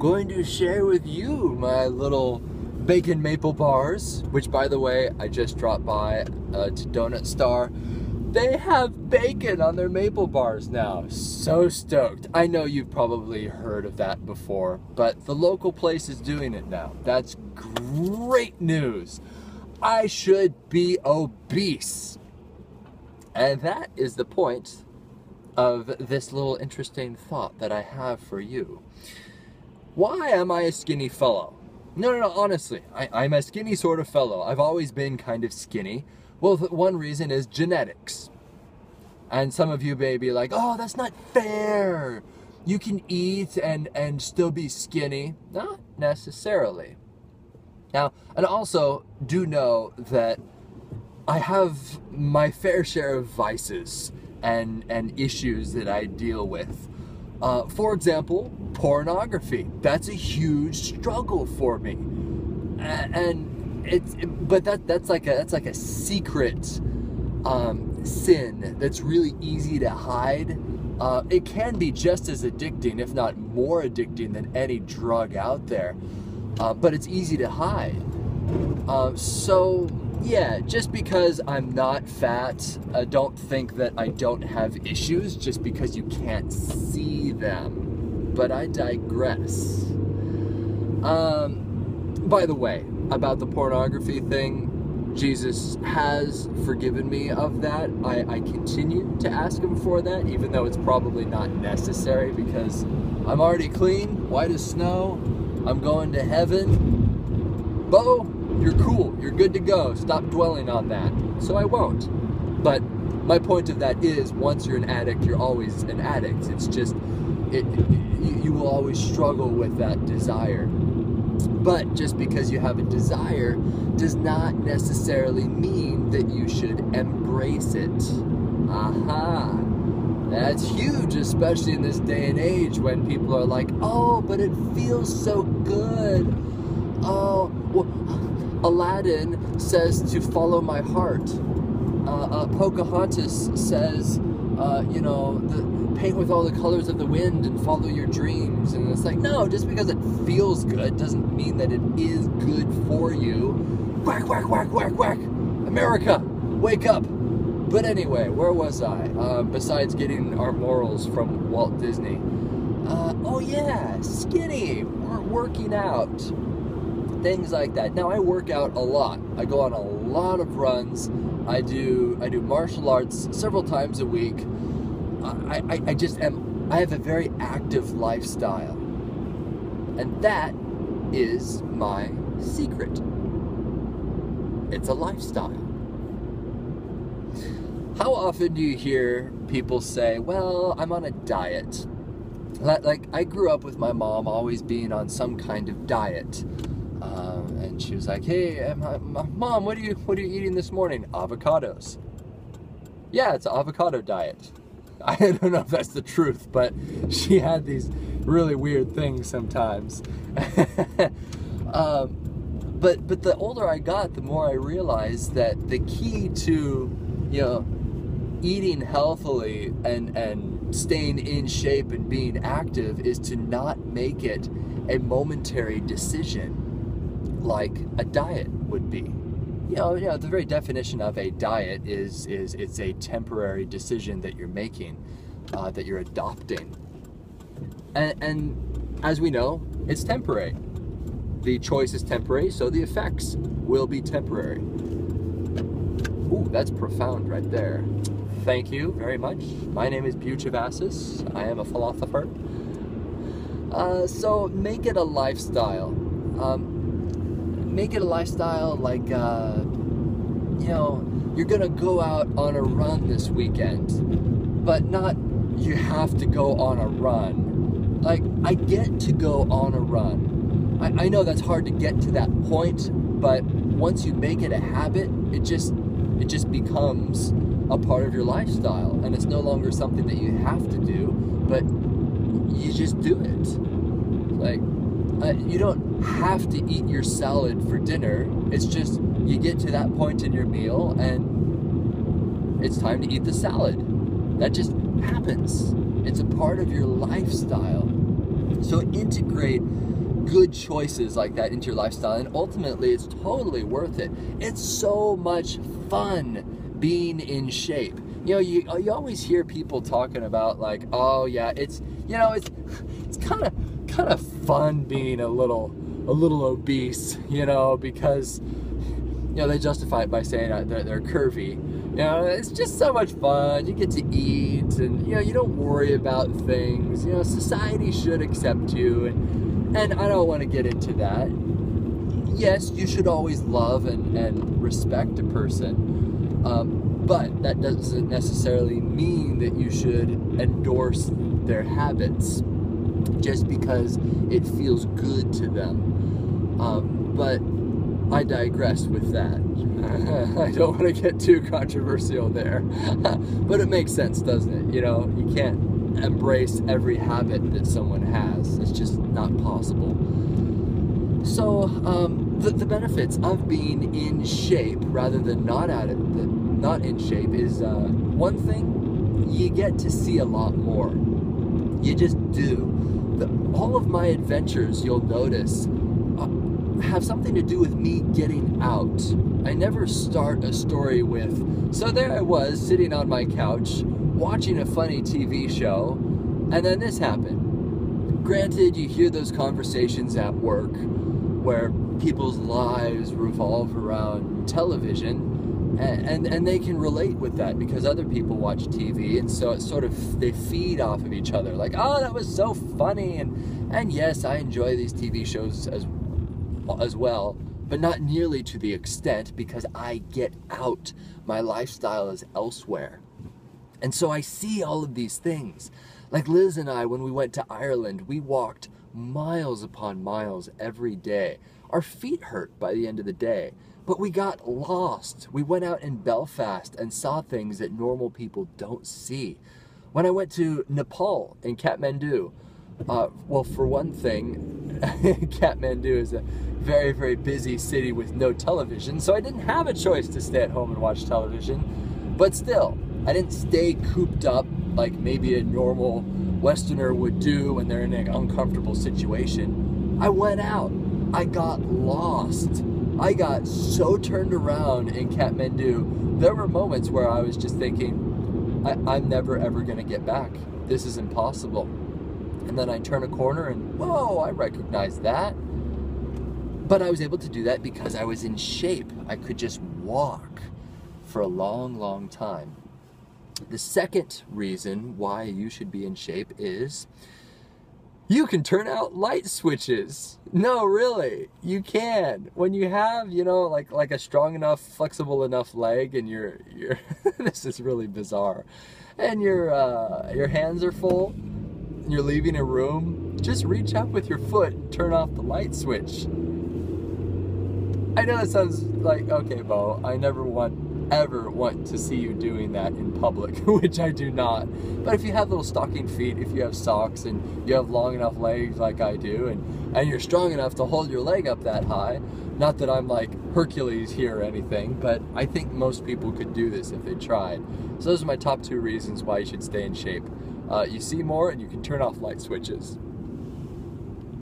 going to share with you my little bacon maple bars, which, by the way, I just dropped by to Donut Star. They have bacon on their maple bars now. So stoked. I know you've probably heard of that before, but the local place is doing it now. That's great news. I should be obese. And that is the point of this little interesting thought that I have for you. Why am I a skinny fellow? No, honestly, I'm a skinny sort of fellow. I've always been kind of skinny. Well, one reason is genetics. And some of you may be like, oh, that's not fair. You can eat and still be skinny. Not necessarily. Now, and also do know that I have my fair share of vices and issues that I deal with. For example, pornography. That's a huge struggle for me. But that's like a secret sin that's really easy to hide. It can be just as addicting, if not more addicting, than any drug out there. But it's easy to hide. So yeah, just because I'm not fat, don't think that I don't have issues just because you can't see them. But I digress. By the way, about the pornography thing, Jesus has forgiven me of that. I continue to ask him for that, even though it's probably not necessary because I'm already clean, white as snow. I'm going to heaven. Bo, you're cool. You're good to go. Stop dwelling on that. So I won't. But my point of that is, once you're an addict, you're always an addict. It's just, you will always struggle with that desire. But just because you have a desire does not necessarily mean that you should embrace it. Aha. That's huge, especially in this day and age when people are like, oh, but it feels so good. Oh, well, Aladdin says to follow my heart. Pocahontas says, paint with all the colors of the wind and follow your dreams. And it's like, no, just because it feels good doesn't mean that it is good for you. Whack, whack, whack, whack, whack. America, wake up. But anyway, where was I? Besides getting our morals from Walt Disney. Oh yeah, skinny, working out. Things like that. Now I work out a lot. I go on a lot of runs. I do martial arts several times a week. I have a very active lifestyle. And that is my secret. It's a lifestyle. How often do you hear people say, well, I'm on a diet? Like, I grew up with my mom always being on some kind of diet. And she was like, hey, Mom, what are you eating this morning? Avocados. Yeah, it's an avocado diet. I don't know if that's the truth, but she had these really weird things sometimes. But the older I got, the more I realized that the key to, eating healthily and staying in shape and being active is to not make it a momentary decision like a diet would be. The very definition of a diet is it's a temporary decision that you're making, that you're adopting. And as we know, it's temporary. The choice is temporary, so the effects will be temporary. Ooh, that's profound right there. Thank you very much. My name is BeauCh. I am a philosopher. So make it a lifestyle. Make it a lifestyle like, you're gonna go out on a run this weekend, but not you have to go on a run. Like, I get to go on a run. I know that's hard to get to that point, but once you make it a habit, it just becomes a part of your lifestyle, and it's no longer something that you have to do, but you just do it. Like, you don't have to eat your salad for dinner. It's just you get to that point in your meal and it's time to eat the salad. That just happens. It's a part of your lifestyle. So integrate good choices like that into your lifestyle, and ultimately it's totally worth it. It's so much fun being in shape. You know, you always hear people talking about like, oh yeah, it's kind of fun being a little obese, you know, because they justify it by saying they're curvy. You know, it's just so much fun. You get to eat, and you don't worry about things. You know, society should accept you, and I don't want to get into that. Yes, you should always love and respect a person, but that doesn't necessarily mean that you should endorse their habits just because it feels good to them. But I digress with that. I don't want to get too controversial there. But it makes sense, doesn't it? You know, you can't embrace every habit that someone has. It's just not possible. So, the benefits of being in shape rather than not in shape is, one thing, you get to see a lot more. You just do. All of my adventures, you'll notice, have something to do with me getting out. I never start a story with, so there I was sitting on my couch watching a funny TV show, and then this happened. Granted, you hear those conversations at work where people's lives revolve around television, and they can relate with that because other people watch TV, and so it's sort of, they feed off of each other. Like, oh, that was so funny, and yes, I enjoy these TV shows as well, but not nearly to the extent because I get out. My lifestyle is elsewhere. And so I see all of these things. Like Liz and I, when we went to Ireland, we walked miles upon miles every day. Our feet hurt by the end of the day, but we got lost. We went out in Belfast and saw things that normal people don't see. When I went to Nepal in Kathmandu, well, for one thing, Kathmandu is a very, very busy city with no television, so I didn't have a choice to stay at home and watch television. But still, I didn't stay cooped up like maybe a normal Westerner would do when they're in an uncomfortable situation. I went out. I got lost. I got so turned around in Kathmandu. There were moments where I was just thinking, I'm never ever going to get back. This is impossible. And then I turn a corner and, whoa, I recognize that. But I was able to do that because I was in shape. I could just walk for a long, long time. The second reason why you should be in shape is you can turn out light switches. No, really, you can. When you have, like a strong enough, flexible enough leg, and you're this is really bizarre, and your hands are full, and you're leaving a room, just reach up with your foot and turn off the light switch. I know that sounds like, okay, Beau, I never ever want to see you doing that in public, which I do not. But if you have little stocking feet, if you have socks, and you have long enough legs like I do, and you're strong enough to hold your leg up that high, not that I'm like Hercules here or anything, but I think most people could do this if they tried. So those are my top 2 reasons why you should stay in shape. You see more, and you can turn off light switches.